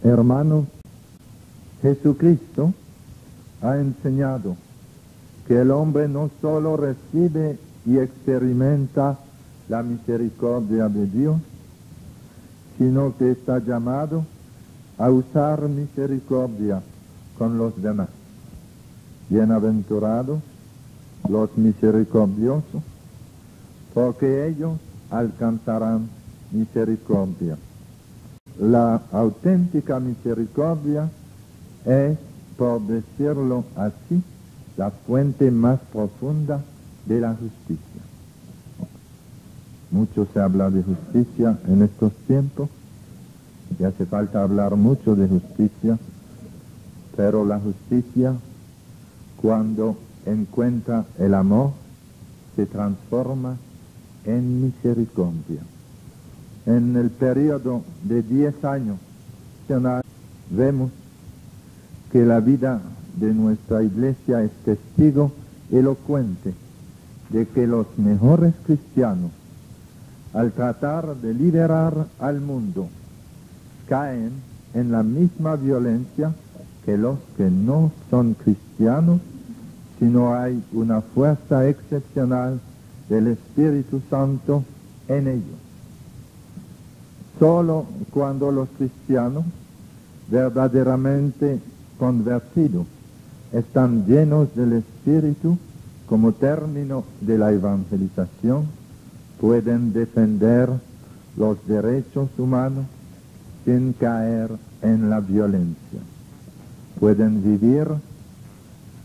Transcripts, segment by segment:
Hermanos, Jesucristo ha enseñado que el hombre no solo recibe y experimenta la misericordia de Dios, sino que está llamado a usar misericordia con los demás. Bienaventurados los misericordiosos, porque ellos alcanzarán misericordia. La auténtica misericordia es, por decirlo así, la fuente más profunda de la justicia. Mucho se habla de justicia en estos tiempos, y hace falta hablar mucho de justicia, pero la justicia, cuando encuentra el amor, se transforma en misericordia. En el periodo de 10 años vemos que la vida de nuestra iglesia es testigo elocuente de que los mejores cristianos, al tratar de liberar al mundo, caen en la misma violencia que los que no son cristianos, sino hay una fuerza excepcional del Espíritu Santo en ellos. Solo cuando los cristianos, verdaderamente convertidos, están llenos del Espíritu como término de la evangelización, pueden defender los derechos humanos sin caer en la violencia. Pueden vivir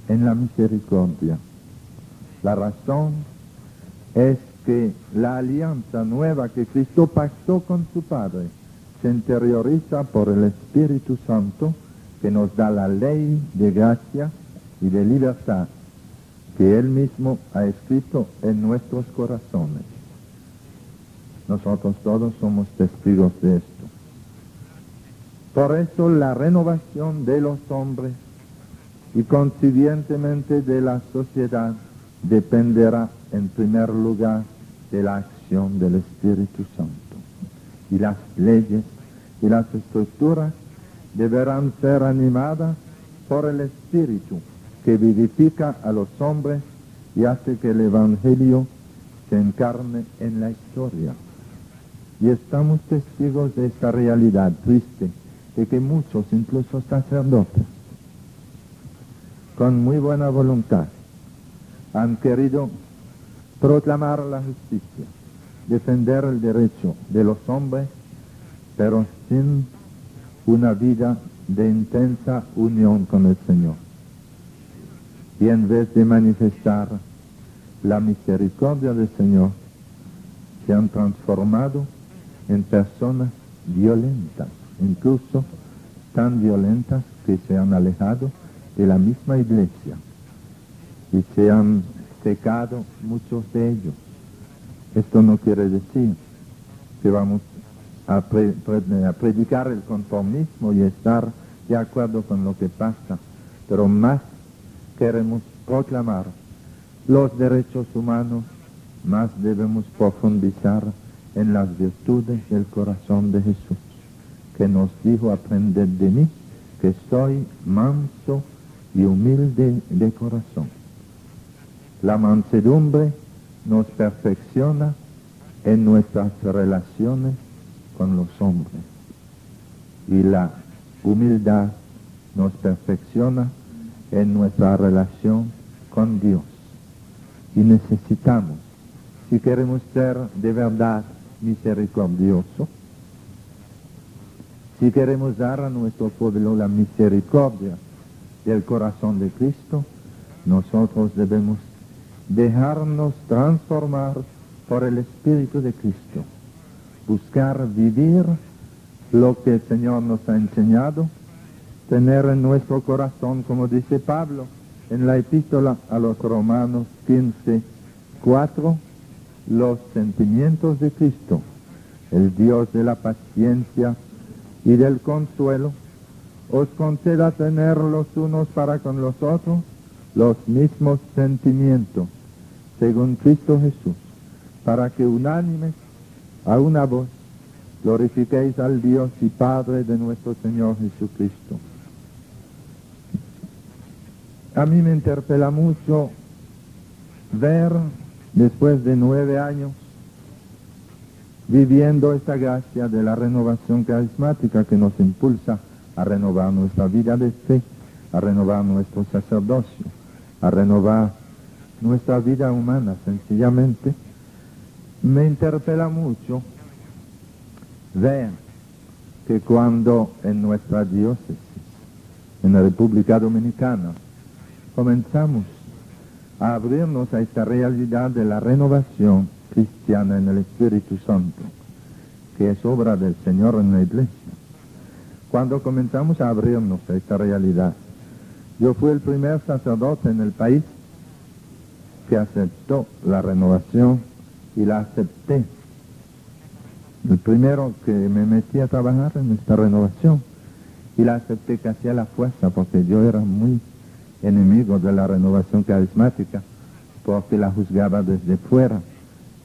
en la misericordia. La razón es que la alianza nueva que Cristo pactó con su Padre se interioriza por el Espíritu Santo, que nos da la ley de gracia y de libertad que Él mismo ha escrito en nuestros corazones. Nosotros todos somos testigos de esto. Por eso la renovación de los hombres y consiguientemente de la sociedad dependerá en primer lugar de la acción del Espíritu Santo. Y las leyes y las estructuras deberán ser animadas por el Espíritu que vivifica a los hombres y hace que el Evangelio se encarne en la historia. Y estamos testigos de esta realidad triste, de que muchos, incluso sacerdotes, con muy buena voluntad, han querido proclamar la justicia, defender el derecho de los hombres, pero sin una vida de intensa unión con el Señor. Y en vez de manifestar la misericordia del Señor, se han transformado en personas violentas, incluso tan violentas que se han alejado de la misma iglesia y se han secado muchos de ellos. Esto no quiere decir que vamos a predicar el conformismo y estar de acuerdo con lo que pasa, pero más queremos proclamar los derechos humanos, más debemos profundizar en las virtudes del corazón de Jesús, que nos dijo: aprended de mí, que soy manso y humilde de corazón. La mansedumbre nos perfecciona en nuestras relaciones con los hombres, y la humildad nos perfecciona en nuestra relación con Dios. Y necesitamos, si queremos ser de verdad misericordiosos, si queremos dar a nuestro pueblo la misericordia del corazón de Cristo, nosotros debemos dejarnos transformar por el Espíritu de Cristo, buscar vivir lo que el Señor nos ha enseñado, tener en nuestro corazón, como dice Pablo en la epístola a los Romanos 15:4, los sentimientos de Cristo, el Dios de la paciencia y del consuelo, os conceda tener los unos para con los otros los mismos sentimientos, según Cristo Jesús, para que unánimes a una voz glorifiquéis al Dios y Padre de nuestro Señor Jesucristo. A mí me interpela mucho ver, después de 9 años, viviendo esta gracia de la renovación carismática que nos impulsa a renovar nuestra vida de fe, a renovar nuestro sacerdocio, a renovar nuestra vida humana sencillamente. Me interpela mucho ver que cuando en nuestra diócesis, en la República Dominicana, comenzamos a abrirnos a esta realidad de la renovación cristiana en el Espíritu Santo, que es obra del Señor en la Iglesia. Cuando comenzamos a abrirnos a esta realidad, yo fui el primer sacerdote en el país que aceptó la renovación y la acepté. El primero que me metí a trabajar en esta renovación y la acepté casi a la fuerza, porque yo era muy enemigo de la renovación carismática, porque la juzgaba desde fuera.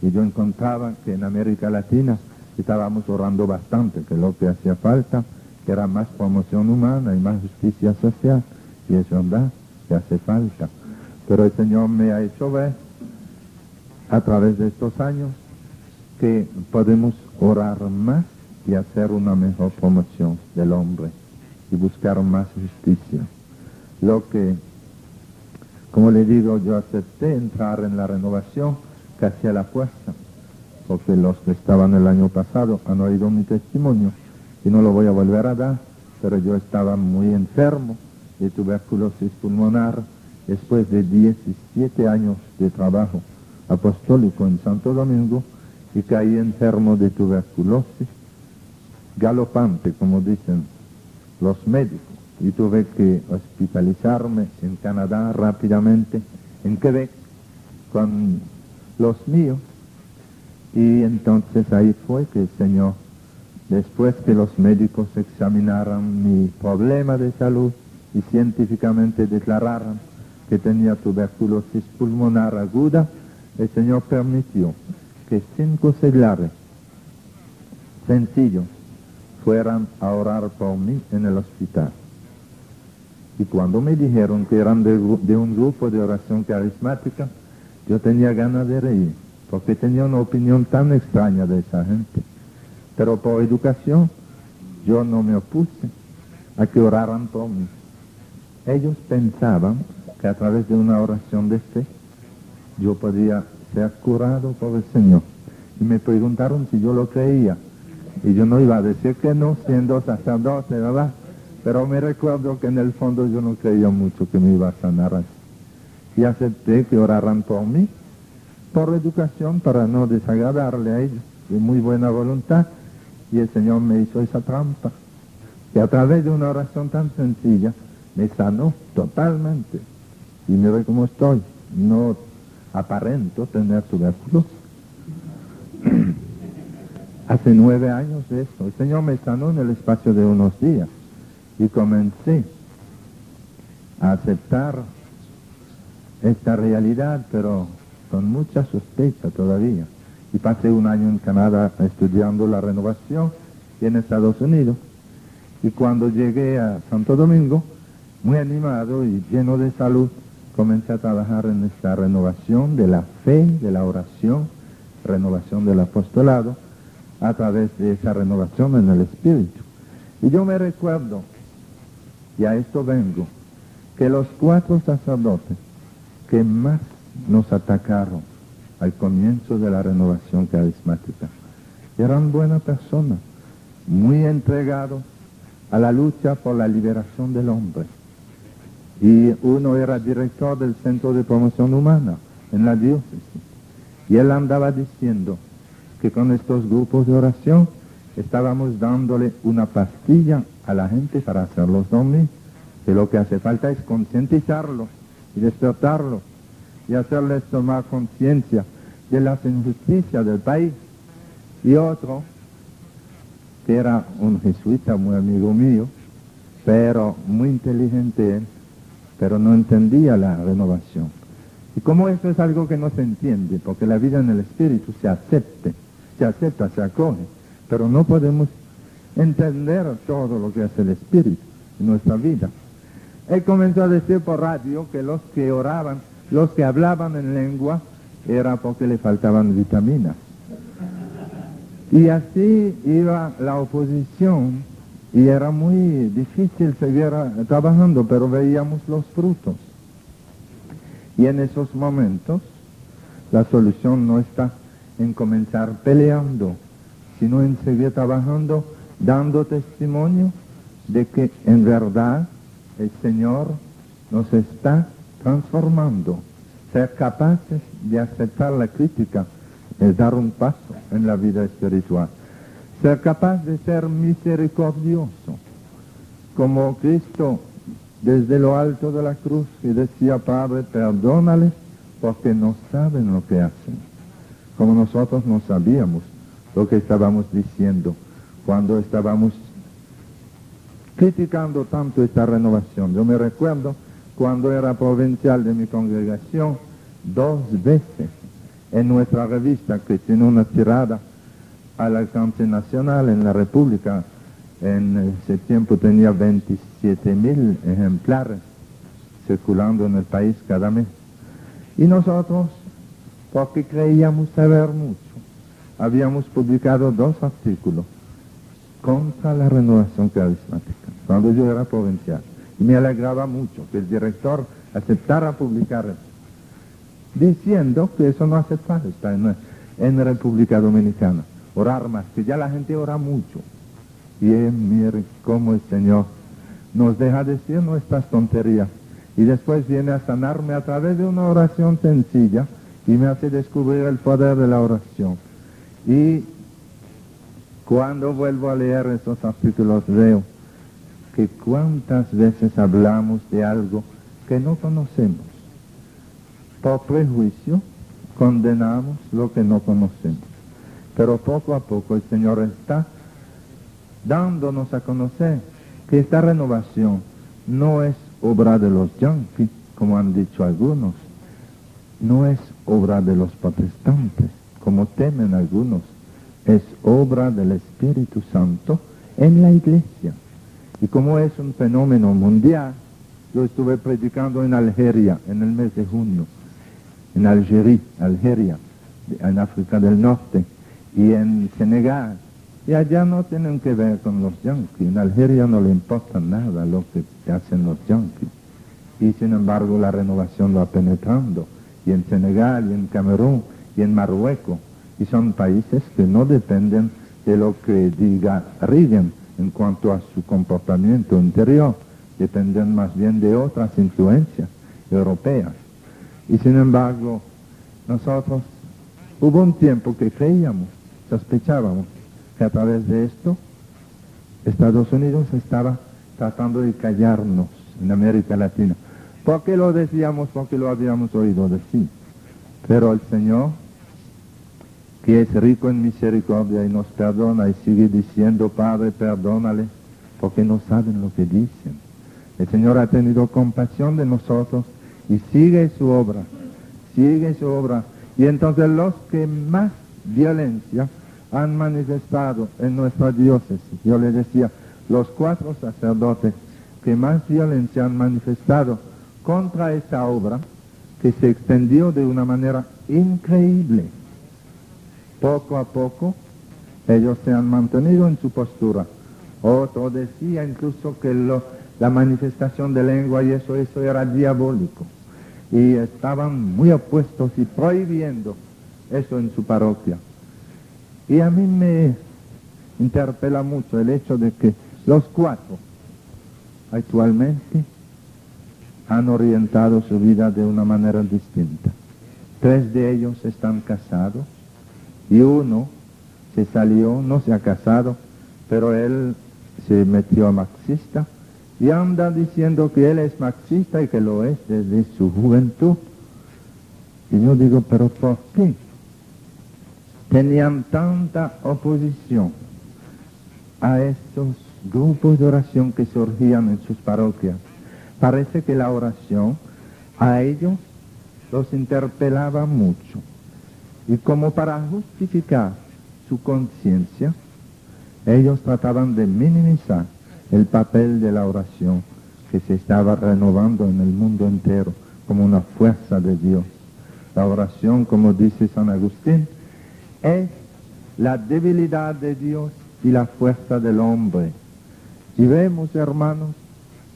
Y yo encontraba que en América Latina estábamos orando bastante, que lo que hacía falta era más promoción humana y más justicia social. Y es verdad que hace falta. Pero el Señor me ha hecho ver, a través de estos años, que podemos orar más y hacer una mejor promoción del hombre y buscar más justicia. Lo que, como le digo, yo acepté entrar en la renovación casi a la fuerza, porque los que estaban el año pasado han oído mi testimonio y no lo voy a volver a dar, pero yo estaba muy enfermo de tuberculosis pulmonar después de 17 años de trabajo apostólico en Santo Domingo, y caí enfermo de tuberculosis galopante, como dicen los médicos, y tuve que hospitalizarme en Canadá rápidamente, en Quebec, con los míos. Y entonces ahí fue que el Señor, después que los médicos examinaran mi problema de salud y científicamente declararan que tenía tuberculosis pulmonar aguda, el Señor permitió que 5 seglares sencillos fueran a orar por mí en el hospital. Y cuando me dijeron que eran de un grupo de oración carismática, yo tenía ganas de reír, porque tenía una opinión tan extraña de esa gente. Pero por educación, yo no me opuse a que oraran por mí. Ellos pensaban que a través de una oración de fe, yo podía ser curado por el Señor. Y me preguntaron si yo lo creía. Y yo no iba a decir que no, siendo sacerdote, ¿verdad? Pero me recuerdo que en el fondo yo no creía mucho que me iba a sanar así. Y acepté que oraran por mí, por educación, para no desagradarle a ellos, de muy buena voluntad. Y el Señor me hizo esa trampa, que a través de una oración tan sencilla, me sanó totalmente. Y mire cómo estoy, no aparento tener tuberculosis. Hace 9 años de esto, el Señor me sanó en el espacio de unos días. Y comencé a aceptar esta realidad, pero con mucha sospecha todavía. Y pasé 1 año en Canadá estudiando la renovación y en Estados Unidos. Y cuando llegué a Santo Domingo, muy animado y lleno de salud, comencé a trabajar en esta renovación de la fe, de la oración, renovación del apostolado, a través de esa renovación en el Espíritu. Y yo me recuerdo, y a esto vengo, que los 4 sacerdotes que más nos atacaron al comienzo de la renovación carismática eran buenas personas, muy entregados a la lucha por la liberación del hombre. Y uno era director del Centro de Promoción Humana en la diócesis. Y él andaba diciendo que con estos grupos de oración estábamos dándole una pastilla a la gente para hacerlos dormir, que lo que hace falta es concientizarlos y despertarlos y hacerles tomar conciencia de las injusticias del país. Y otro, que era un jesuita muy amigo mío, pero muy inteligente él, pero no entendía la renovación. Y como eso es algo que no se entiende, porque la vida en el Espíritu se acepta, se acoge, pero no podemos entender todo lo que hace el Espíritu en nuestra vida. Él comenzó a decir por radio que los que oraban, los que hablaban en lengua, era porque le faltaban vitaminas. Y así iba la oposición, y era muy difícil seguir trabajando, pero veíamos los frutos. Y en esos momentos, la solución no está en comenzar peleando, sino en seguir trabajando, dando testimonio de que en verdad el Señor nos está transformando. Ser capaces de aceptar la crítica es dar un paso en la vida espiritual. Ser capaz de ser misericordioso, como Cristo desde lo alto de la cruz que decía: Padre, perdónales porque no saben lo que hacen. Como nosotros no sabíamos lo que estábamos diciendo cuando estábamos criticando tanto esta renovación. Yo me recuerdo cuando era provincial de mi congregación, 2 veces en nuestra revista, que tiene una tirada al alcance nacional en la República, en ese tiempo tenía 27,000 ejemplares circulando en el país cada mes. Y nosotros, porque creíamos saber mucho, habíamos publicado 2 artículos contra la renovación carismática, cuando yo era provincial. Y me alegraba mucho que el director aceptara publicar eso, diciendo que eso no hace falta en República Dominicana, orar más, que ya la gente ora mucho. Y mire cómo el Señor nos deja decir nuestras tonterías, y después viene a sanarme a través de una oración sencilla, y me hace descubrir el poder de la oración. Y cuando vuelvo a leer esos artículos, veo que cuántas veces hablamos de algo que no conocemos. Por prejuicio condenamos lo que no conocemos. Pero poco a poco el Señor está dándonos a conocer que esta renovación no es obra de los yanquis, como han dicho algunos, no es obra de los protestantes, como temen algunos, es obra del Espíritu Santo en la iglesia. Y como es un fenómeno mundial, yo estuve predicando en Algeria en el mes de junio, en Algeria, en África del Norte, y en Senegal. Y allá no tienen que ver con los yanquis. En Algeria no le importa nada lo que hacen los yanquis. Y sin embargo la renovación va penetrando. Y en Senegal, y en Camerún, y en Marruecos. Y son países que no dependen de lo que diga Reagan en cuanto a su comportamiento interior. Dependen más bien de otras influencias europeas. Y sin embargo, nosotros hubo un tiempo que creíamos, sospechábamos, que a través de esto Estados Unidos estaba tratando de callarnos en América Latina. ¿Por qué lo decíamos? Porque lo habíamos oído decir. Pero el Señor, que es rico en misericordia y nos perdona, y sigue diciendo: Padre, perdónale, porque no saben lo que dicen. El Señor ha tenido compasión de nosotros y sigue su obra. Y entonces los que más violencia han manifestado en nuestra diócesis, yo les decía, los 4 sacerdotes que más violencia han manifestado contra esta obra, que se extendió de una manera increíble. Poco a poco, ellos se han mantenido en su postura. Otro decía incluso que la manifestación de lengua y eso era diabólico. Y estaban muy opuestos y prohibiendo eso en su parroquia. Y a mí me interpela mucho el hecho de que los 4 actualmente han orientado su vida de una manera distinta. 3 de ellos están casados y uno se salió, no se ha casado, pero él se metió a marxista y anda diciendo que él es marxista y que lo es desde su juventud. Y yo digo, ¿pero por qué tenían tanta oposición a estos grupos de oración que surgían en sus parroquias? Parece que la oración a ellos los interpelaba mucho. Y como para justificar su conciencia, Ellos trataban de minimizar el papel de la oración que se estaba renovando en el mundo entero como una fuerza de Dios. La oración, como dice San Agustín, es la debilidad de Dios y la fuerza del hombre. Y vemos, hermanos,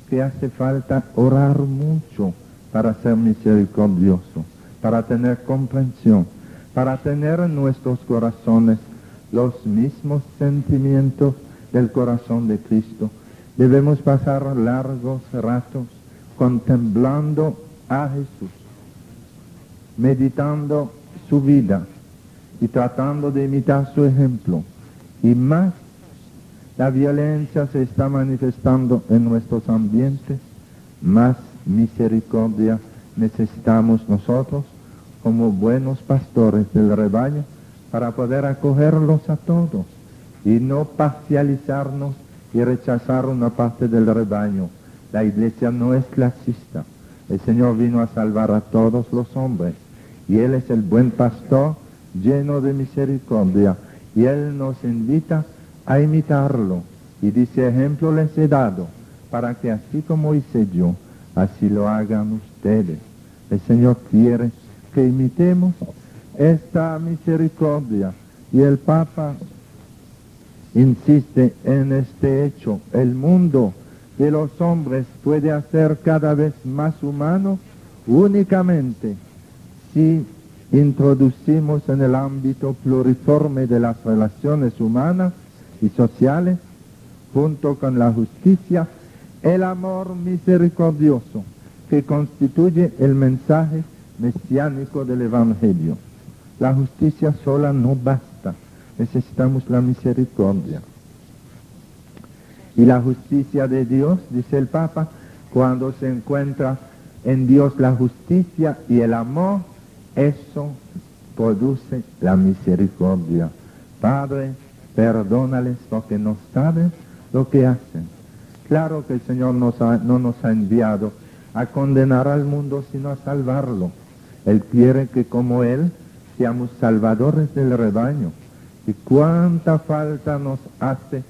que hace falta orar mucho para ser misericordioso, para tener comprensión, para tener en nuestros corazones los mismos sentimientos del corazón de Cristo. Debemos pasar largos ratos contemplando a Jesús, meditando su vida y tratando de imitar su ejemplo. Y más la violencia se está manifestando en nuestros ambientes, más misericordia necesitamos nosotros como buenos pastores del rebaño para poder acogerlos a todos y no parcializarnos y rechazar una parte del rebaño. La iglesia no es clasista. El Señor vino a salvar a todos los hombres y Él es el buen pastor lleno de misericordia y Él nos invita a imitarlo y dice: ejemplo les he dado para que así como hice yo, así lo hagan ustedes. El Señor quiere que imitemos esta misericordia y el Papa insiste en este hecho. El mundo de los hombres puede hacer cada vez más humano únicamente si introducimos en el ámbito pluriforme de las relaciones humanas y sociales, junto con la justicia, el amor misericordioso que constituye el mensaje mesiánico del Evangelio. La justicia sola no basta, necesitamos la misericordia. Y la justicia de Dios, dice el Papa, cuando se encuentra en Dios la justicia y el amor, eso produce la misericordia. Padre, perdónales porque no saben lo que hacen. Claro que el Señor no nos ha enviado a condenar al mundo, sino a salvarlo. Él quiere que como Él seamos salvadores del rebaño. Y cuánta falta nos hace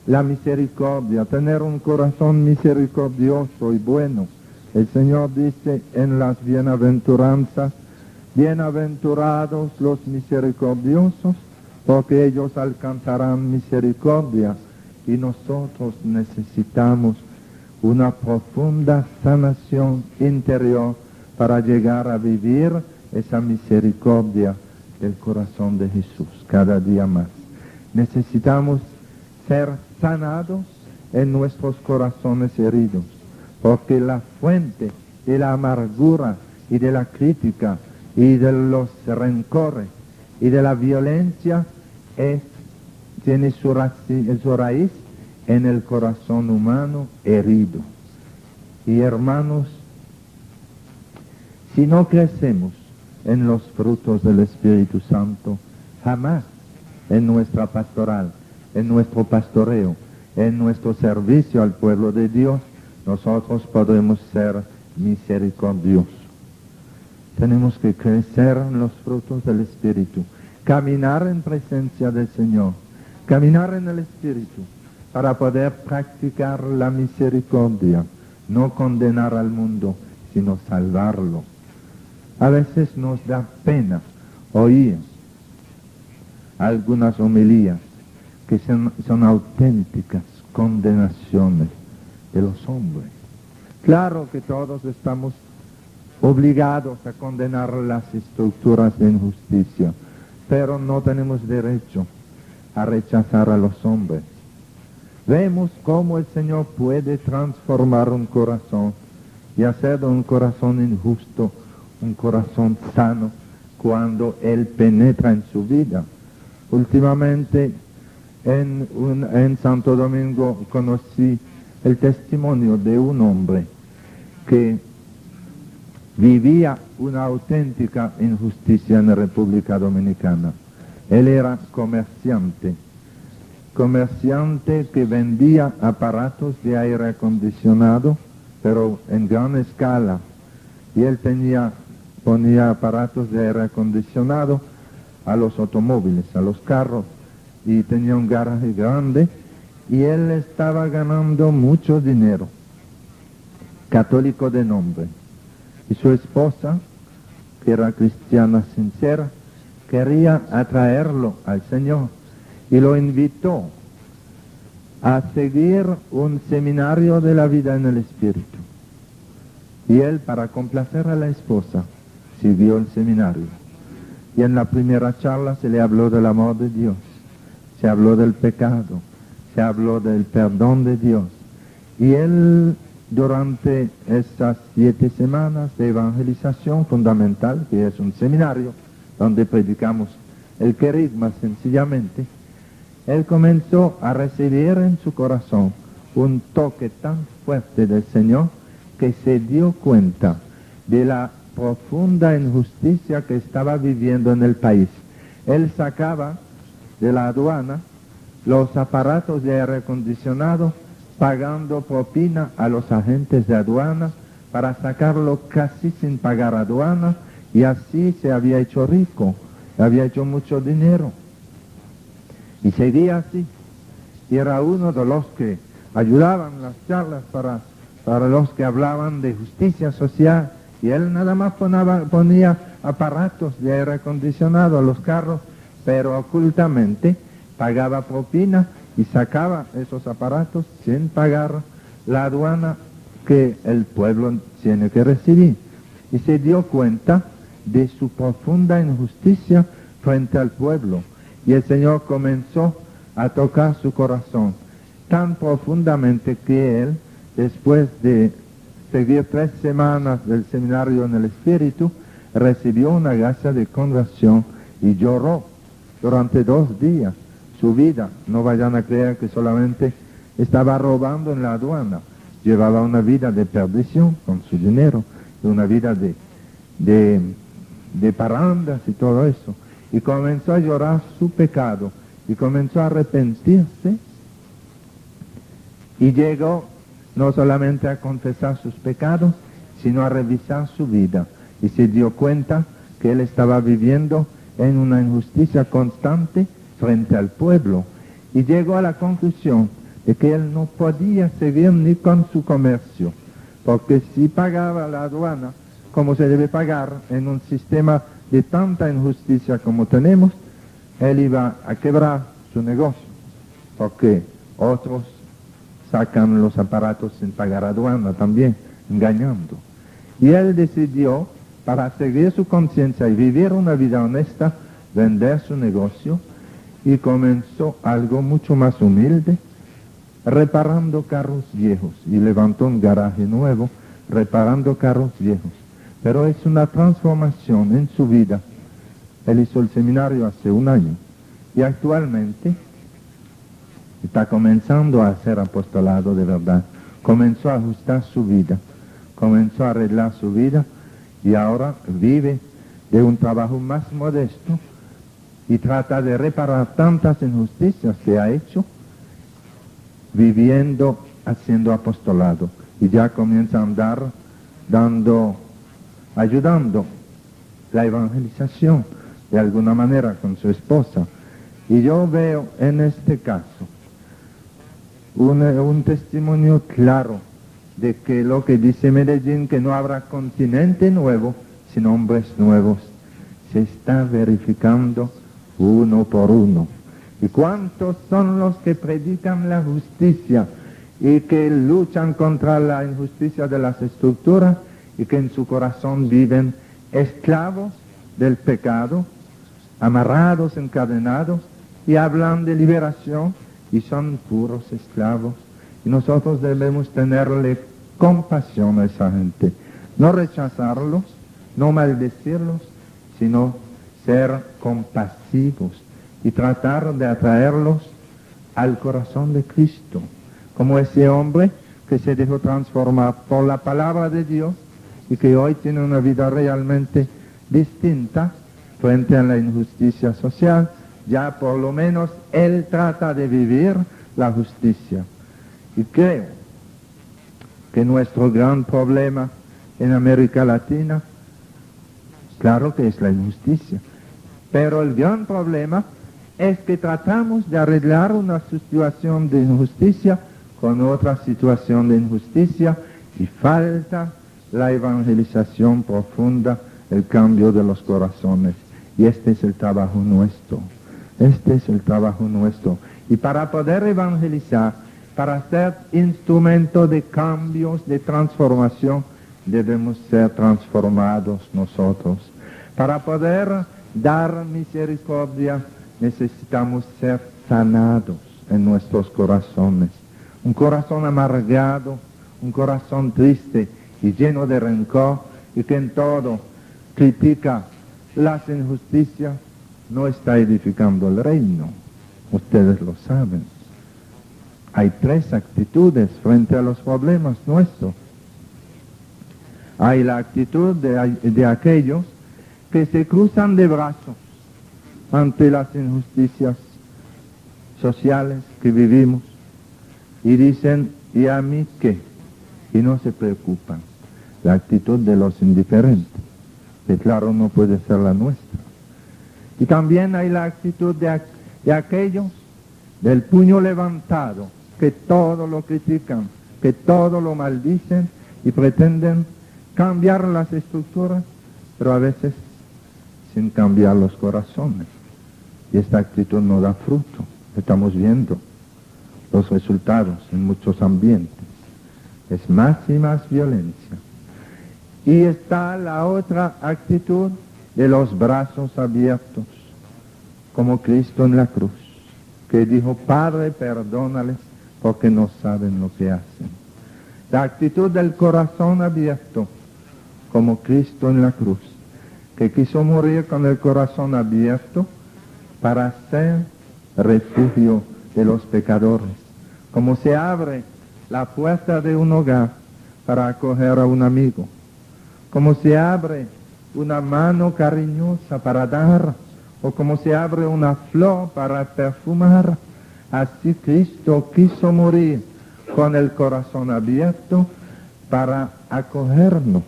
la misericordia, tener un corazón misericordioso y bueno. El Señor dice en las bienaventuranzas: bienaventurados los misericordiosos, porque ellos alcanzarán misericordia. Y nosotros necesitamos una profunda sanación interior para llegar a vivir esa misericordia del corazón de Jesús cada día más. Necesitamos ser sanados en nuestros corazones heridos, porque la fuente de la amargura y de la crítica y de los rencores y de la violencia tiene su raíz en el corazón humano herido. Y hermanos, si no crecemos en los frutos del Espíritu Santo, jamás en nuestra pastoral, en nuestro pastoreo, en nuestro servicio al pueblo de Dios, nosotros podremos ser misericordiosos. Tenemos que crecer en los frutos del Espíritu, caminar en presencia del Señor, caminar en el Espíritu, para poder practicar la misericordia, no condenar al mundo, sino salvarlo. A veces nos da pena oír algunas homilías que son auténticas condenaciones de los hombres. Claro que todos estamos obligados a condenar las estructuras de injusticia, pero no tenemos derecho a rechazar a los hombres. Vemos cómo el Señor puede transformar un corazón y hacer de un corazón injusto un corazón sano cuando Él penetra en su vida. Últimamente en Santo Domingo conocí el testimonio de un hombre que vivía una auténtica injusticia en la República Dominicana. Él era comerciante que vendía aparatos de aire acondicionado, pero en gran escala. Y él ponía aparatos de aire acondicionado a los automóviles, a los carros, y tenía un garaje grande y él estaba ganando mucho dinero, católico de nombre. Y su esposa, que era cristiana sincera, quería atraerlo al Señor y lo invitó a seguir un seminario de la vida en el Espíritu. Y él, para complacer a la esposa, siguió el seminario. Y en la primera charla se le habló del amor de Dios, se habló del pecado, se habló del perdón de Dios. Y él, durante estas 7 semanas de evangelización fundamental, que es un seminario donde predicamos el querigma sencillamente, él comenzó a recibir en su corazón un toque tan fuerte del Señor que se dio cuenta de la profunda injusticia que estaba viviendo en el país. Él sacaba de la aduana los aparatos de aire acondicionado, pagando propina a los agentes de aduana para sacarlo casi sin pagar aduana, y así se había hecho rico, había hecho mucho dinero. Y seguía así. Y era uno de los que ayudaban las charlas para los que hablaban de justicia social. Y él nada más ponía aparatos de aire acondicionado a los carros, pero ocultamente pagaba propina y sacaba esos aparatos sin pagar la aduana que el pueblo tiene que recibir. Y se dio cuenta de su profunda injusticia frente al pueblo. Y el Señor comenzó a tocar su corazón tan profundamente que él, después de seguir 3 semanas del seminario en el Espíritu, recibió una gracia de conversión y lloró durante 2 días su vida. No vayan a creer que solamente estaba robando en la aduana, llevaba una vida de perdición con su dinero, una vida de parandas y todo eso. Y comenzó a llorar su pecado y comenzó a arrepentirse y llegó no solamente a confesar sus pecados, sino a revisar su vida. Y se dio cuenta que él estaba viviendo en una injusticia constante frente al pueblo. Y llegó a la conclusión de que él no podía seguir ni con su comercio, porque si pagaba la aduana como se debe pagar en un sistema de tanta injusticia como tenemos, él iba a quebrar su negocio, porque otros sacan los aparatos sin pagar aduana también, engañando. Y él decidió, para seguir su conciencia y vivir una vida honesta, vender su negocio, y comenzó algo mucho más humilde, reparando carros viejos, y levantó un garaje nuevo, reparando carros viejos. Pero es una transformación en su vida. Él hizo el seminario hace 1 año, y actualmente está comenzando a hacer apostolado de verdad. Comenzó a ajustar su vida, comenzó a arreglar su vida, y ahora vive de un trabajo más modesto y trata de reparar tantas injusticias que ha hecho, viviendo, haciendo apostolado, y ya comienza a andar ayudando la evangelización de alguna manera con su esposa. Y yo veo en este caso un testimonio claro de que lo que dice Medellín, que no habrá continente nuevo, sino hombres nuevos, se está verificando uno por uno. ¿Y cuántos son los que predican la justicia y que luchan contra la injusticia de las estructuras y que en su corazón viven esclavos del pecado, amarrados, encadenados, y hablan de liberación y son puros esclavos? Y nosotros debemos tenerle compasión a esa gente, no rechazarlos, no maldecirlos, sino ser compasivos y tratar de atraerlos al corazón de Cristo, como ese hombre que se dejó transformar por la palabra de Dios y que hoy tiene una vida realmente distinta frente a la injusticia social. Ya por lo menos él trata de vivir la justicia. Y creo que nuestro gran problema en América Latina, claro que es la injusticia, pero el gran problema es que tratamos de arreglar una situación de injusticia con otra situación de injusticia y falta la evangelización profunda, el cambio de los corazones. Y este es el trabajo nuestro. Este es el trabajo nuestro. Y para poder evangelizar, para ser instrumento de cambios, de transformación, debemos ser transformados nosotros. Para poder dar misericordia, necesitamos ser sanados en nuestros corazones. Un corazón amargado, un corazón triste y lleno de rencor y que en todo critica las injusticias, no está edificando el reino. Ustedes lo saben. Hay tres actitudes frente a los problemas nuestros. Hay la actitud de aquellos que se cruzan de brazos ante las injusticias sociales que vivimos y dicen, ¿y a mí qué? Y no se preocupan. La actitud de los indiferentes, que claro no puede ser la nuestra. Y también hay la actitud de aquellos del puño levantado, que todo lo critican, que todo lo maldicen y pretenden cambiar las estructuras, pero a veces sin cambiar los corazones. Y esta actitud no da fruto. Estamos viendo los resultados en muchos ambientes. Es más y más violencia. Y está la otra actitud de los brazos abiertos, como Cristo en la cruz, que dijo, Padre, perdónales porque no saben lo que hacen. La actitud del corazón abierto, como Cristo en la cruz, que quiso morir con el corazón abierto para ser refugio de los pecadores. Como se abre la puerta de un hogar para acoger a un amigo. Como se abre una mano cariñosa para dar, o como se abre una flor para perfumar. Así Cristo quiso morir con el corazón abierto para acogernos.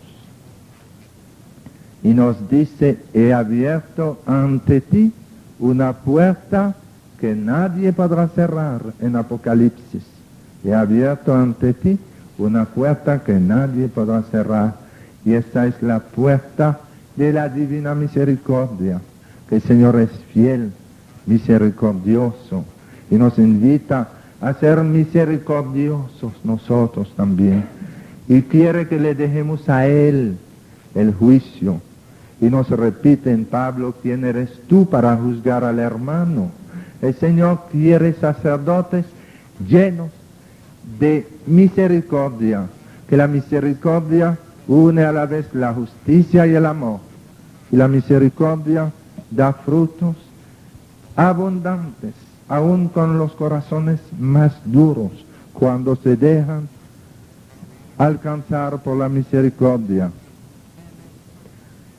Y nos dice, he abierto ante ti una puerta que nadie podrá cerrar en Apocalipsis. He abierto ante ti una puerta que nadie podrá cerrar. Y esta es la puerta de la divina misericordia, que el Señor es fiel, misericordioso, y nos invita a ser misericordiosos nosotros también. Y quiere que le dejemos a Él el juicio. Y nos repite en Pablo, ¿quién eres tú para juzgar al hermano? El Señor quiere sacerdotes llenos de misericordia, que la misericordia une a la vez la justicia y el amor. Y la misericordia da frutos abundantes, aun con los corazones más duros, cuando se dejan alcanzar por la misericordia.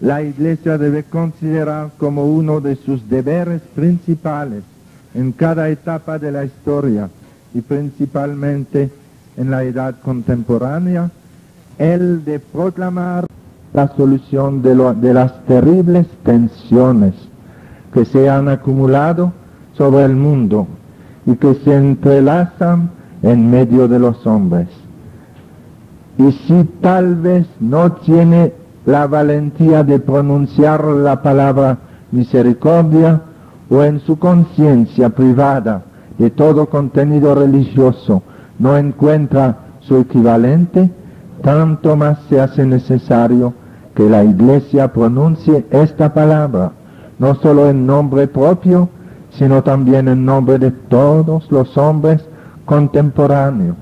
La Iglesia debe considerar como uno de sus deberes principales en cada etapa de la historia y principalmente en la edad contemporánea, el de proclamar la solución de las terribles tensiones que se han acumulado sobre el mundo y que se entrelazan en medio de los hombres. Y si tal vez no tiene la valentía de pronunciar la palabra misericordia, o en su conciencia privada de todo contenido religioso no encuentra su equivalente, tanto más se hace necesario que la Iglesia pronuncie esta palabra, no solo en nombre propio, sino también en nombre de todos los hombres contemporáneos.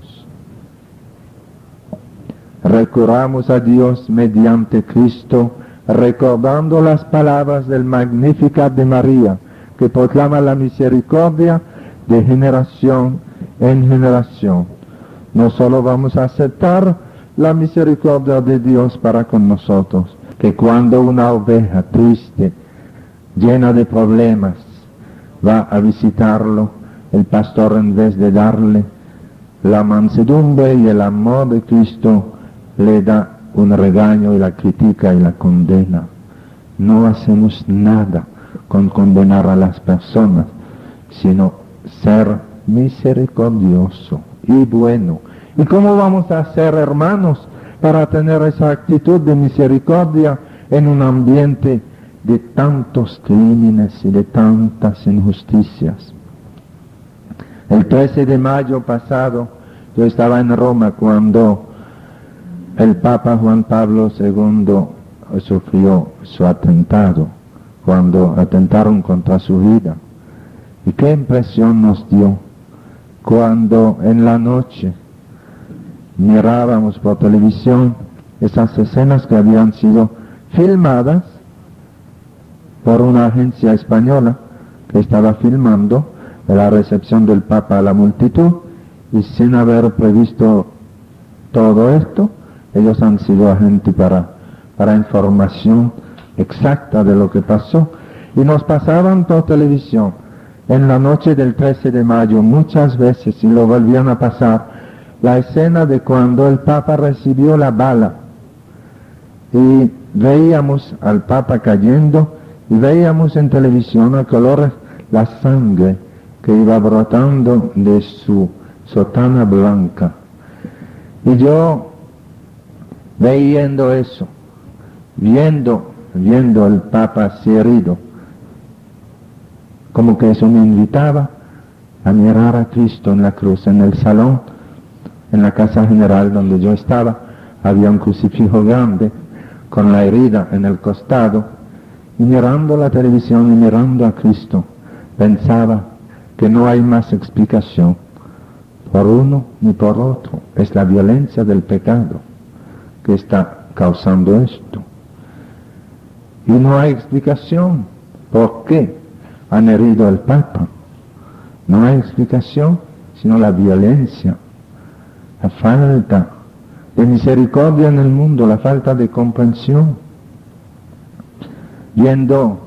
Recurramos a Dios mediante Cristo, recordando las palabras del Magnificat de María, que proclama la misericordia de generación en generación. No solo vamos a aceptar la misericordia de Dios para con nosotros, que cuando una oveja triste, llena de problemas, va a visitarlo, el pastor, en vez de darle la mansedumbre y el amor de Cristo, le da un regaño y la critica y la condena. No hacemos nada con condenar a las personas, sino ser misericordioso y bueno. ¿Y cómo vamos a ser, hermanos, para tener esa actitud de misericordia en un ambiente de tantos crímenes y de tantas injusticias? El 13 de mayo pasado, yo estaba en Roma cuando el Papa Juan Pablo II sufrió su atentado, cuando atentaron contra su vida. Y qué impresión nos dio cuando en la noche mirábamos por televisión esas escenas que habían sido filmadas por una agencia española que estaba filmando la recepción del Papa a la multitud, y sin haber previsto todo esto, ellos han sido agentes para información exacta de lo que pasó, y nos pasaban por televisión en la noche del 13 de mayo muchas veces, y lo volvían a pasar, la escena de cuando el Papa recibió la bala, y veíamos al Papa cayendo, y veíamos en televisión a colores la sangre que iba brotando de su sotana blanca. Y yo, viendo eso, viendo el Papa así herido, como que eso me invitaba a mirar a Cristo en la cruz. En el salón, en la casa general donde yo estaba, había un crucifijo grande con la herida en el costado, y mirando la televisión y mirando a Cristo, pensaba que no hay más explicación por uno ni por otro. Es la violencia del pecado que está causando esto. Y no hay explicación por qué han herido al Papa. No hay explicación sino la violencia, la falta de misericordia en el mundo, la falta de comprensión. Viendo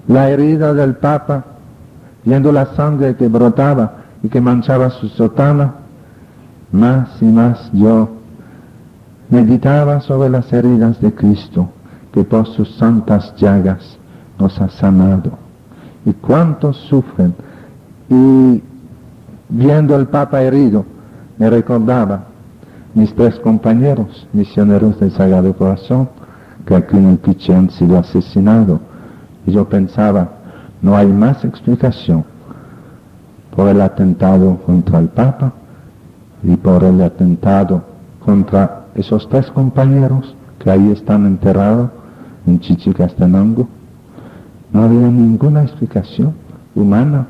la herida del Papa, viendo la sangre que brotaba y que manchaba su sotana, más y más yo meditaba sobre las heridas de Cristo, que por sus santas llagas nos ha sanado. Y cuántos sufren. Y viendo al Papa herido, me recordaba mis 3 compañeros misioneros del Sagrado Corazón, que aquí en el Piche han sido asesinados. Y yo pensaba, no hay más explicación por el atentado contra el Papa y por el atentado contra esos 3 compañeros que ahí están enterrados en Chichicastenango. No había ninguna explicación humana.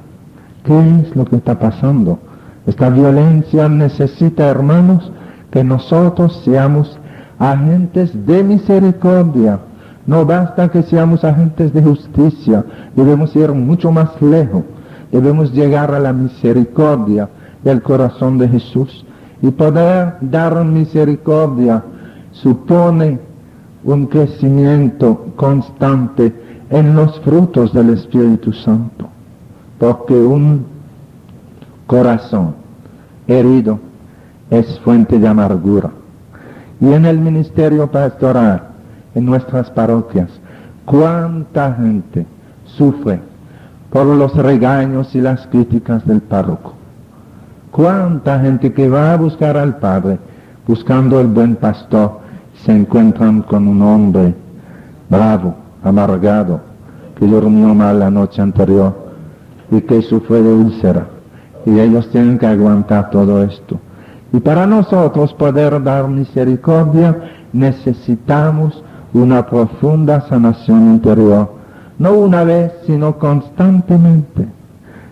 ¿Qué es lo que está pasando? Esta violencia necesita, hermanos, que nosotros seamos agentes de misericordia. No basta que seamos agentes de justicia, debemos ir mucho más lejos. Debemos llegar a la misericordia del corazón de Jesús. Y poder dar misericordia supone un crecimiento constante en los frutos del Espíritu Santo. Porque un corazón herido es fuente de amargura. Y en el ministerio pastoral, en nuestras parroquias, cuánta gente sufre por los regaños y las críticas del párroco. Cuánta gente que va a buscar al Padre, buscando el buen pastor, se encuentran con un hombre bravo, amargado, que durmió mal la noche anterior y que sufre de úlcera. Y ellos tienen que aguantar todo esto. Y para nosotros poder dar misericordia, necesitamos una profunda sanación interior. No una vez, sino constantemente.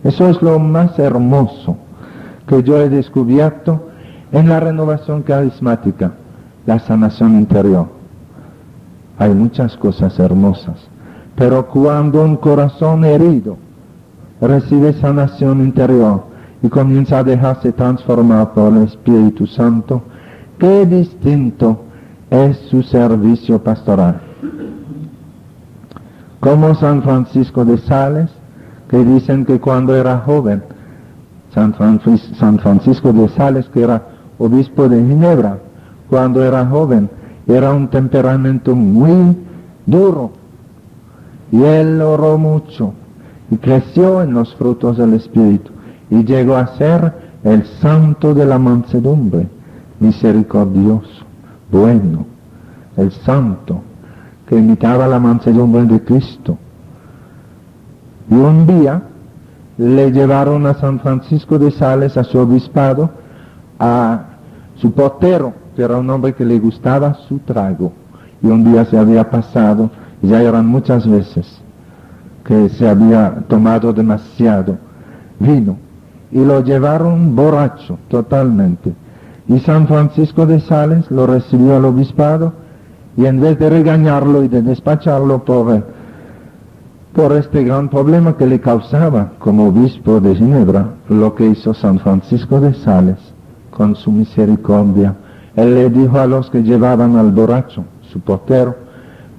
Eso es lo más hermoso que yo he descubierto en la renovación carismática, la sanación interior. Hay muchas cosas hermosas, pero cuando un corazón herido recibe sanación interior y comienza a dejarse transformar por el Espíritu Santo, qué distinto es su servicio pastoral. Como San Francisco de Sales, que dicen que cuando era joven, San Francisco de Sales, que era obispo de Ginebra, cuando era joven, era un temperamento muy duro, y él oró mucho, y creció en los frutos del Espíritu y llegó a ser el santo de la mansedumbre, misericordioso, bueno, el santo que imitaba la mansedumbre de Cristo. Y un día le llevaron a San Francisco de Sales, a su obispado, a su portero, que era un hombre que le gustaba su trago. Y un día se había pasado, ya eran muchas veces que se había tomado demasiado vino, y lo llevaron borracho totalmente. Y San Francisco de Sales lo recibió al obispado, y en vez de regañarlo y de despacharlo por este gran problema que le causaba como obispo de Ginebra, lo que hizo San Francisco de Sales, con su misericordia, él le dijo a los que llevaban al borracho, su portero,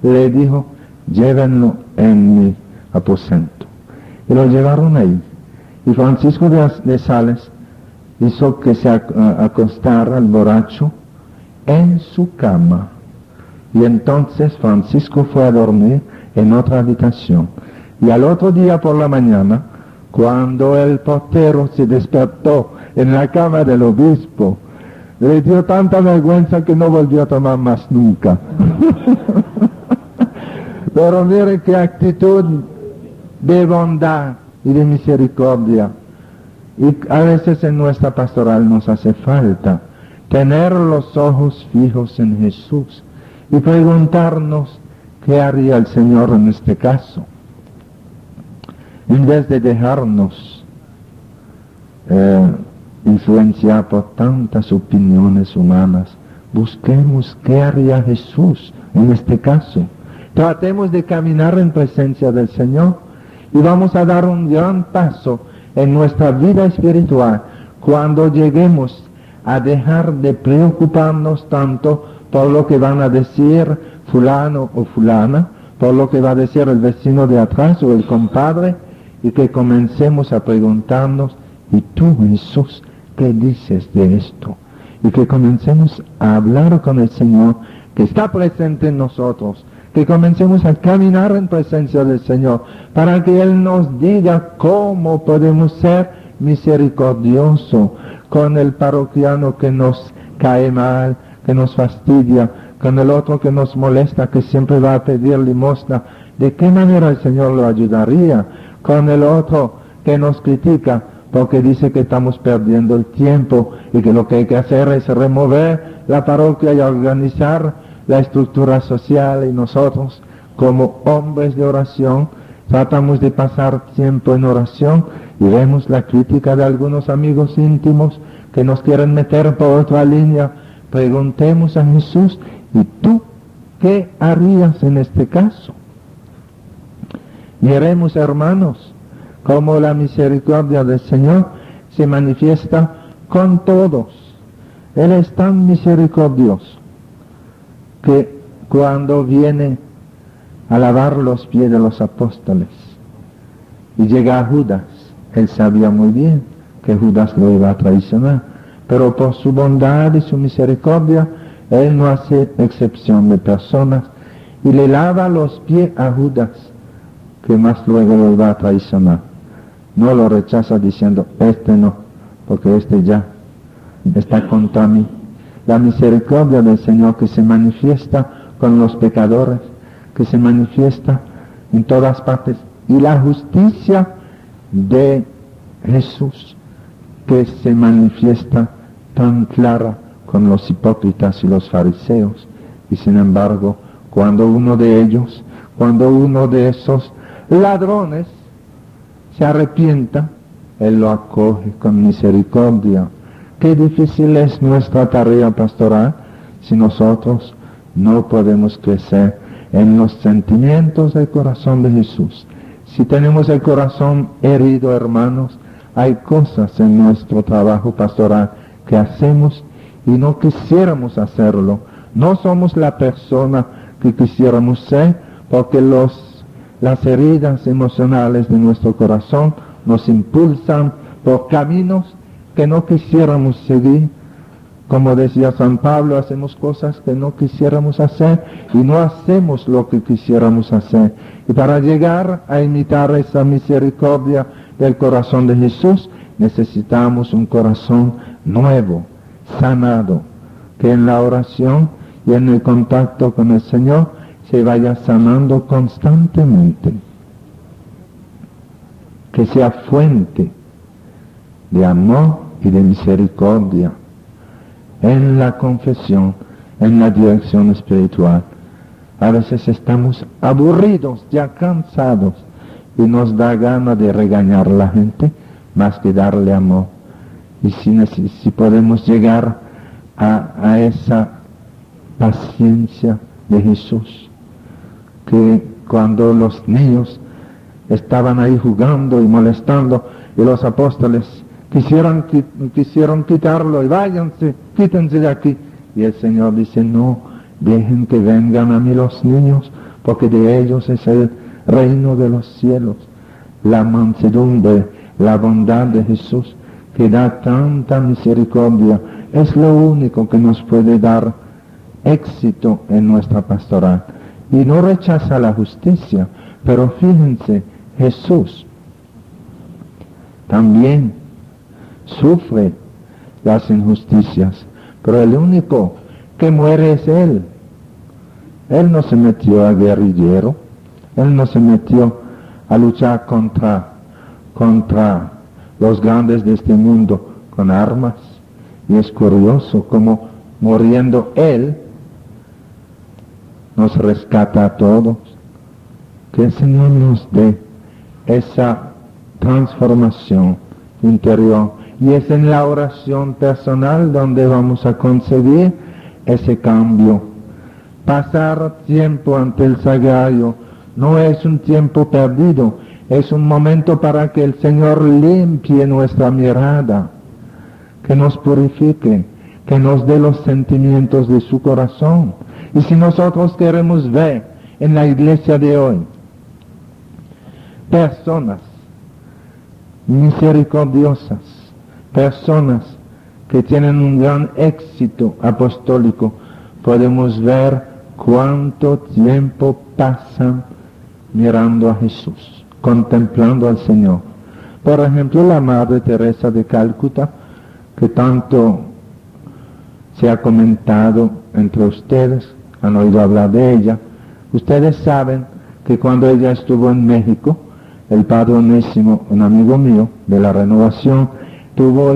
le dijo: llévenlo en mi aposento. Y lo llevaron ahí. Y Francisco de Sales hizo que se acostara el borracho en su cama. Y entonces Francisco fue a dormir en otra habitación. Y al otro día por la mañana, cuando el portero se despertó en la cama del obispo, le dio tanta vergüenza que no volvió a tomar más nunca. Pero mire qué actitud de bondad y de misericordia. Y a veces en nuestra pastoral nos hace falta tener los ojos fijos en Jesús y preguntarnos qué haría el Señor en este caso. En vez de dejarnos influenciar por tantas opiniones humanas, busquemos qué haría Jesús en este caso. Tratemos de caminar en presencia del Señor y vamos a dar un gran paso en nuestra vida espiritual cuando lleguemos a dejar de preocuparnos tanto por lo que van a decir fulano o fulana, por lo que va a decir el vecino de atrás o el compadre, y que comencemos a preguntarnos: ¿y tú, Jesús, qué dices de esto? Y que comencemos a hablar con el Señor que está presente en nosotros, que comencemos a caminar en presencia del Señor, para que Él nos diga cómo podemos ser misericordiosos con el parroquiano que nos cae mal, que nos fastidia, con el otro que nos molesta, que siempre va a pedir limosna. ¿De qué manera el Señor lo ayudaría? Con el otro que nos critica porque dice que estamos perdiendo el tiempo y que lo que hay que hacer es remover la parroquia y organizar la estructura social, y nosotros como hombres de oración tratamos de pasar tiempo en oración y vemos la crítica de algunos amigos íntimos que nos quieren meter por otra línea. Preguntemos a Jesús: ¿y tú qué harías en este caso? Miremos, hermanos, cómo la misericordia del Señor se manifiesta con todos. Él es tan misericordioso que cuando viene a lavar los pies de los apóstoles y llega a Judas, él sabía muy bien que Judas lo iba a traicionar, pero por su bondad y su misericordia, él no hace excepción de personas y le lava los pies a Judas, que más luego lo va a traicionar. No lo rechaza diciendo: este no, porque este ya está contra mí. La misericordia del Señor que se manifiesta con los pecadores, que se manifiesta en todas partes, y la justicia de Jesús que se manifiesta tan clara con los hipócritas y los fariseos. Y sin embargo, cuando uno de esos ladrones se arrepienta, Él lo acoge con misericordia. Qué difícil es nuestra tarea pastoral si nosotros no podemos crecer en los sentimientos del corazón de Jesús. Si tenemos el corazón herido, hermanos, hay cosas en nuestro trabajo pastoral que hacemos y no quisiéramos hacerlo. No somos la persona que quisiéramos ser, porque las heridas emocionales de nuestro corazón nos impulsan por caminos que no quisiéramos seguir, Como decía San Pablo, hacemos cosas que no quisiéramos hacer y no hacemos lo que quisiéramos hacer. Y para llegar a imitar esa misericordia del corazón de Jesús, necesitamos un corazón nuevo, sanado, que en la oración y en el contacto con el Señor se vaya sanando constantemente, que sea fuente de amor y de misericordia en la confesión, en la dirección espiritual. A veces estamos aburridos, ya cansados, y nos da gana de regañar a la gente más que darle amor. Y si podemos llegar a esa paciencia de Jesús, que cuando los niños estaban ahí jugando y molestando, y los apóstoles quisieron quitarlo, y váyanse, quítense de aquí. Y el Señor dice, no, dejen que vengan a mí los niños, porque de ellos es el reino de los cielos. La mansedumbre, la bondad de Jesús, que da tanta misericordia, es lo único que nos puede dar éxito en nuestra pastoral. Y no rechaza la justicia, pero fíjense, Jesús también sufre las injusticias, pero el único que muere es Él. Él no se metió a guerrillero, Él no se metió a luchar contra los grandes de este mundo con armas. Y es curioso como muriendo Él nos rescata a todos. Que el Señor nos dé esa transformación interior, y es en la oración personal donde vamos a conseguir ese cambio. Pasar tiempo ante el sagrario no es un tiempo perdido, es un momento para que el Señor limpie nuestra mirada, que nos purifique, que nos dé los sentimientos de su corazón. Y si nosotros queremos ver en la iglesia de hoy personas misericordiosas, personas que tienen un gran éxito apostólico, podemos ver cuánto tiempo pasan mirando a Jesús, contemplando al Señor. Por ejemplo, la Madre Teresa de Calcuta, que tanto se ha comentado entre ustedes, han oído hablar de ella. Ustedes saben que cuando ella estuvo en México, el Padre Onésimo, un amigo mío de la Renovación, tuvo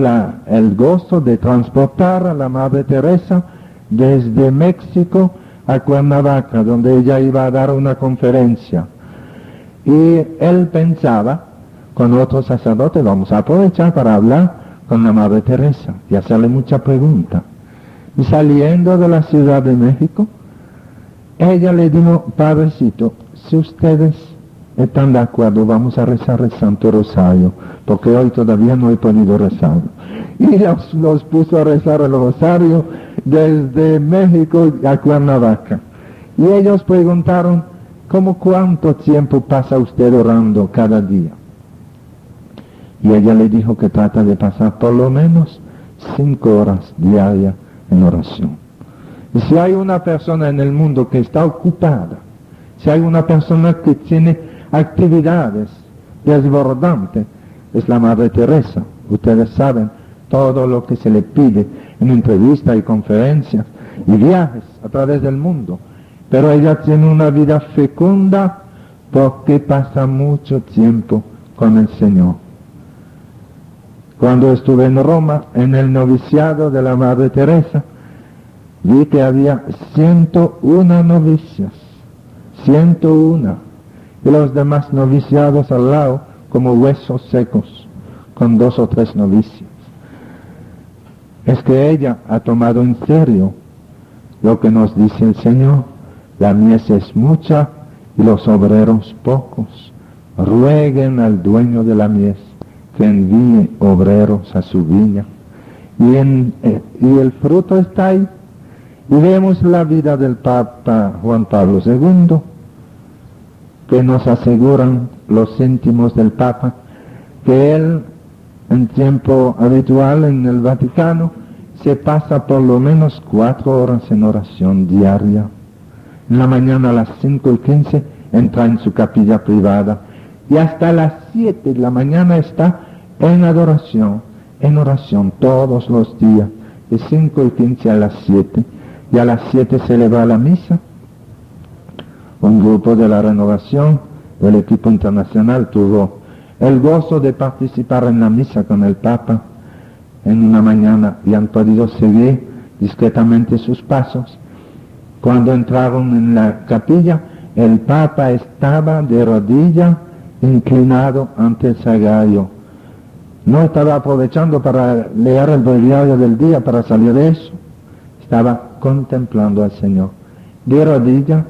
el gozo de transportar a la Madre Teresa desde México a Cuernavaca, donde ella iba a dar una conferencia. Y él pensaba, con otros sacerdotes, vamos a aprovechar para hablar con la Madre Teresa y hacerle mucha pregunta. Y saliendo de la Ciudad de México, ella le dijo, Padrecito, si ustedes están de acuerdo, vamos a rezar el Santo Rosario, porque hoy todavía no he podido rezarlo. Y los puso a rezar el Rosario desde México a Cuernavaca. Y ellos preguntaron, ¿cuánto tiempo pasa usted orando cada día? Y ella le dijo que trata de pasar por lo menos 5 horas diarias en oración. Y si hay una persona en el mundo que está ocupada, si hay una persona que tiene actividades desbordantes, es la Madre Teresa. Ustedes saben todo lo que se le pide en entrevistas y conferencias y viajes a través del mundo. Pero ella tiene una vida fecunda porque pasa mucho tiempo con el Señor. Cuando estuve en Roma, en el noviciado de la Madre Teresa, vi que había 101 novicias, 101, y los demás noviciados al lado como huesos secos, con 2 o 3 novicios. Es que ella ha tomado en serio lo que nos dice el Señor: la mies es mucha y los obreros pocos. Rueguen al dueño de la mies que envíe obreros a su viña. Y el fruto está ahí. Y vemos la vida del Papa Juan Pablo II, que nos aseguran los íntimos del Papa, que él, en tiempo habitual en el Vaticano, se pasa por lo menos 4 horas en oración diaria. En la mañana a las 5:15 entra en su capilla privada y hasta las 7 de la mañana está en adoración, en oración todos los días, de 5:15 a las 7. Y a las 7 se le va a la misa. Un grupo de la Renovación del equipo internacional tuvo el gozo de participar en la misa con el Papa en una mañana y han podido seguir discretamente sus pasos. Cuando entraron en la capilla, el Papa estaba de rodilla, inclinado ante el sagrario. No estaba aprovechando para leer el breviario del día, para salir de eso. Estaba contemplando al Señor, de rodilla,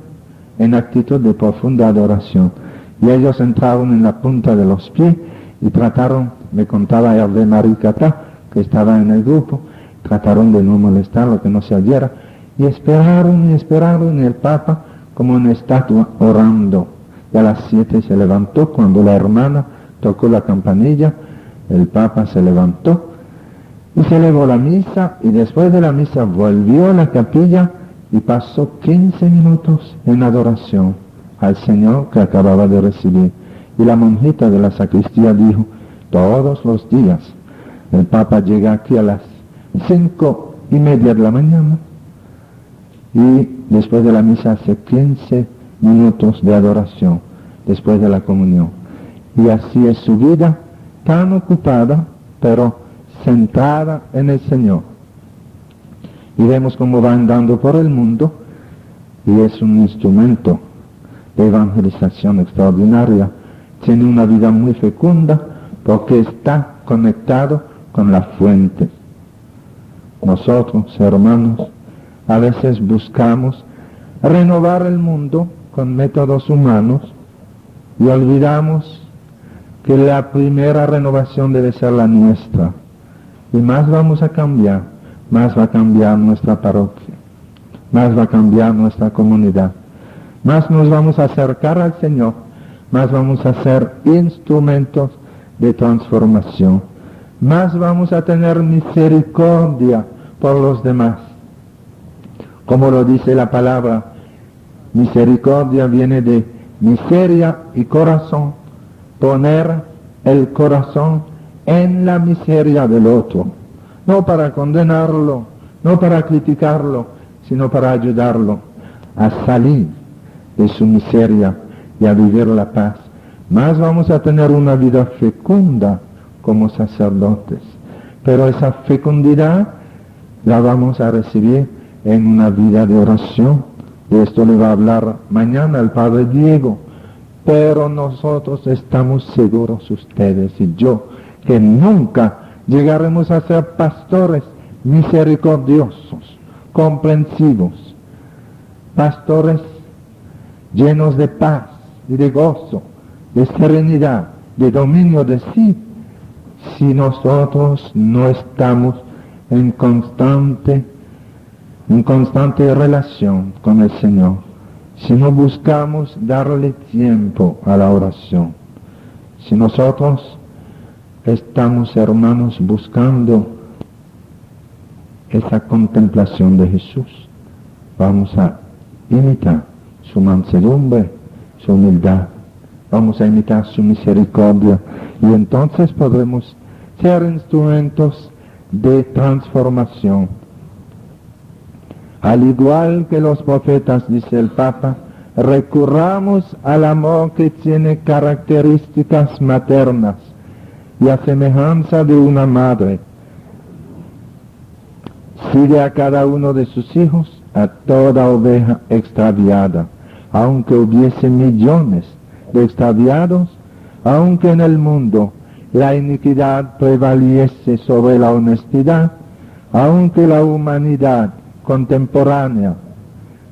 en actitud de profunda adoración. Y ellos entraron en la punta de los pies y trataron, me contaba Hervé Maricata, que estaba en el grupo, trataron de no molestarlo, que no se oyera, y esperaron, y el Papa, como una estatua, orando. Y a las 7 se levantó, cuando la hermana tocó la campanilla, el Papa se levantó, y se elevó la misa, y después de la misa volvió a la capilla, y pasó 15 minutos en adoración al Señor que acababa de recibir. Y la monjita de la sacristía dijo, todos los días el Papa llega aquí a las 5:30 de la mañana y después de la misa hace 15 minutos de adoración después de la comunión. Y así es su vida, tan ocupada, pero centrada en el Señor. Y vemos cómo va andando por el mundo y es un instrumento de evangelización extraordinaria. Tiene una vida muy fecunda porque está conectado con la fuente. Nosotros, hermanos, a veces buscamos renovar el mundo con métodos humanos y olvidamos que la primera renovación debe ser la nuestra. Y más vamos a cambiar, más va a cambiar nuestra parroquia, más va a cambiar nuestra comunidad, más nos vamos a acercar al Señor, más vamos a ser instrumentos de transformación, más vamos a tener misericordia por los demás. Como lo dice la palabra, misericordia viene de miseria y corazón, poner el corazón en la miseria del otro, no para condenarlo, no para criticarlo, sino para ayudarlo a salir de su miseria y a vivir la paz. Más vamos a tener una vida fecunda como sacerdotes, pero esa fecundidad la vamos a recibir en una vida de oración. De esto le va a hablar mañana el Padre Diego, pero nosotros estamos seguros, ustedes y yo, que nunca llegaremos a ser pastores misericordiosos, comprensivos, pastores llenos de paz y de gozo, de serenidad, de dominio de sí, si nosotros no estamos en constante relación con el Señor, si no buscamos darle tiempo a la oración, si nosotros estamos, hermanos, buscando esa contemplación de Jesús, vamos a imitar su mansedumbre, su humildad, vamos a imitar su misericordia y entonces podremos ser instrumentos de transformación. Al igual que los profetas, dice el Papa, recurramos al amor que tiene características maternas y a semejanza de una madre. Sigue a cada uno de sus hijos, a toda oveja extraviada, aunque hubiese millones de extraviados, aunque en el mundo la iniquidad prevaliese sobre la honestidad, aunque la humanidad contemporánea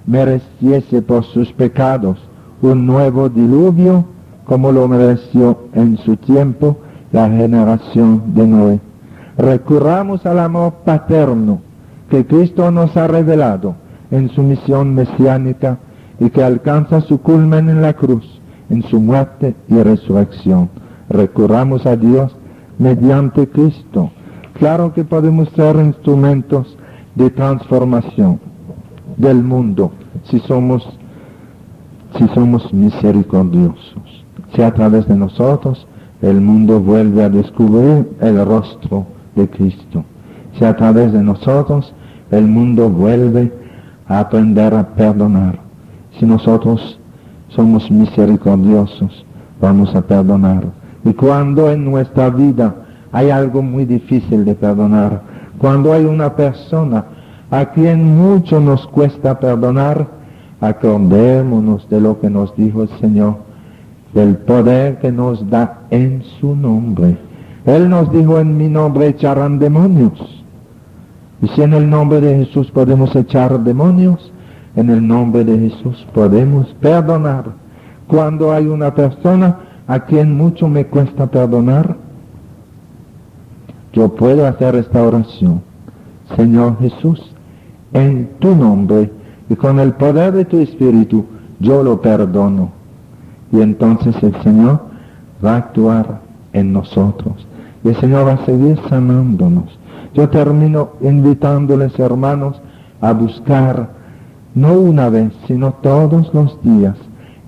mereciese por sus pecados un nuevo diluvio, como lo mereció en su tiempo la generación de Noé. Recurramos al amor paterno que Cristo nos ha revelado en su misión mesiánica y que alcanza su culmen en la cruz, en su muerte y resurrección. Recurramos a Dios mediante Cristo, Claro que podemos ser instrumentos de transformación del mundo si somos misericordiosos. Si a través de nosotros el mundo vuelve a descubrir el rostro de Cristo. Si a través de nosotros el mundo vuelve a aprender a perdonar. Si nosotros somos misericordiosos, vamos a perdonar. Y cuando en nuestra vida hay algo muy difícil de perdonar, cuando hay una persona a quien mucho nos cuesta perdonar, acordémonos de lo que nos dijo el Señor, del poder que nos da en su nombre. Él nos dijo: en mi nombre echarán demonios. Y si en el nombre de Jesús podemos echar demonios, en el nombre de Jesús podemos perdonar. Cuando hay una persona a quien mucho me cuesta perdonar, yo puedo hacer esta oración: Señor Jesús, en tu nombre y con el poder de tu Espíritu, yo lo perdono. Y entonces el Señor va a actuar en nosotros. Y el Señor va a seguir sanándonos. Yo termino invitándoles, hermanos, a buscar, no una vez, sino todos los días,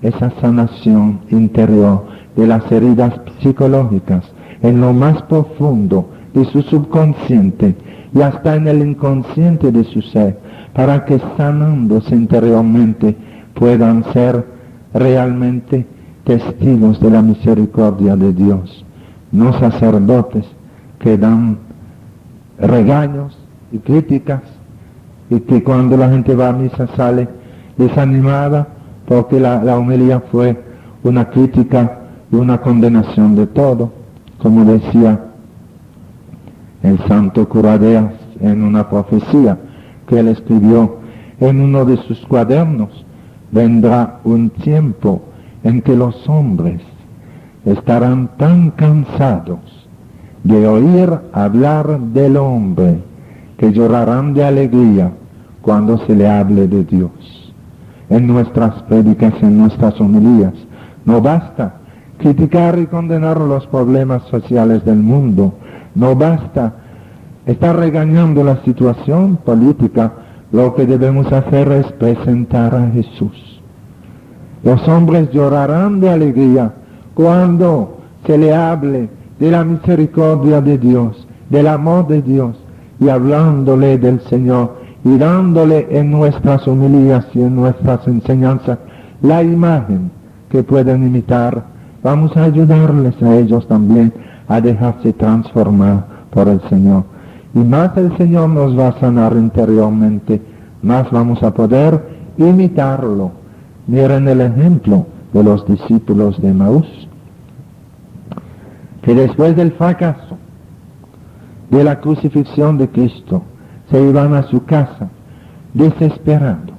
esa sanación interior de las heridas psicológicas, en lo más profundo de su subconsciente y hasta en el inconsciente de su ser, para que sanándose interiormente puedan ser realmente testigos de la misericordia de Dios, no sacerdotes que dan regaños y críticas, y que cuando la gente va a misa sale desanimada porque la homilía fue una crítica y una condenación de todo, como decía el santo Curadeas en una profecía que él escribió en uno de sus cuadernos: vendrá un tiempo en que los hombres estarán tan cansados de oír hablar del hombre que llorarán de alegría cuando se le hable de Dios. En nuestras prédicas, en nuestras homilías, no basta criticar y condenar los problemas sociales del mundo, no basta estar regañando la situación política. Lo que debemos hacer es presentar a Jesús. Los hombres llorarán de alegría cuando se le hable de la misericordia de Dios, del amor de Dios, y hablándole del Señor, y dándole en nuestras homilías y en nuestras enseñanzas la imagen que pueden imitar. Vamos a ayudarles a ellos también a dejarse transformar por el Señor. Y más el Señor nos va a sanar interiormente, más vamos a poder imitarlo. Miren el ejemplo de los discípulos de Emaús, que después del fracaso de la crucifixión de Cristo, se iban a su casa desesperando,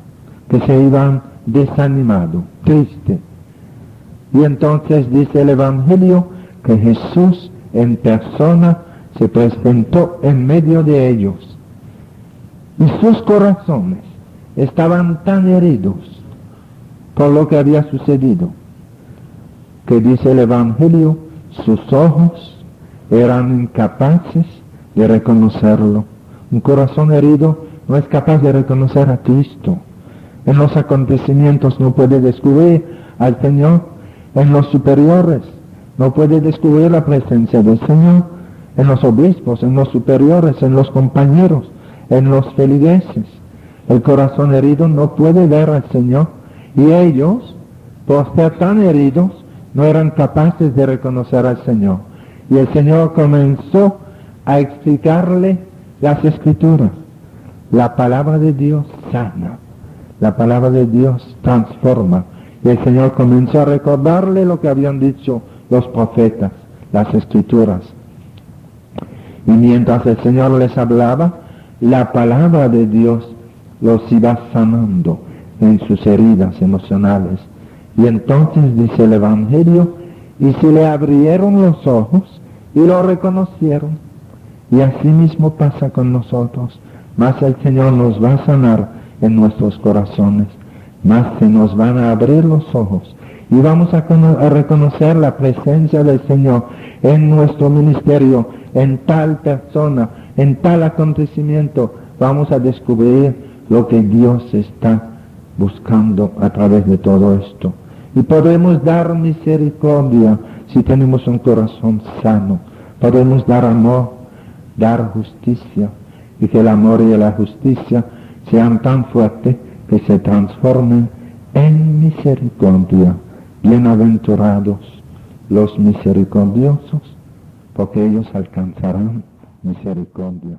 que se iban desanimado, triste. Y entonces dice el Evangelio que Jesús en persona se presentó en medio de ellos. Y sus corazones estaban tan heridos por lo que había sucedido, que dice el Evangelio, sus ojos eran incapaces de reconocerlo. Un corazón herido no es capaz de reconocer a Cristo. En los acontecimientos no puede descubrir al Señor. En los superiores no puede descubrir la presencia del Señor. En los obispos, en los superiores, en los compañeros, en los feligreses. El corazón herido no puede ver al Señor. Y ellos, por ser tan heridos, no eran capaces de reconocer al Señor. Y el Señor comenzó a explicarle las Escrituras. La palabra de Dios sana, la palabra de Dios transforma. Y el Señor comenzó a recordarle lo que habían dicho los profetas, las Escrituras. Y mientras el Señor les hablaba, la palabra de Dios los iba sanando en sus heridas emocionales. Y entonces dice el Evangelio, y se le abrieron los ojos y lo reconocieron. Y así mismo pasa con nosotros. Más el Señor nos va a sanar en nuestros corazones, más se nos van a abrir los ojos y vamos a reconocer la presencia del Señor en nuestro ministerio, en tal persona, En tal acontecimiento vamos a descubrir lo que Dios está buscando a través de todo esto. Y podemos dar misericordia si tenemos un corazón sano. Podemos dar amor, dar justicia, y que el amor y la justicia sean tan fuertes que se transformen en misericordia. Bienaventurados los misericordiosos, porque ellos alcanzarán misericordia.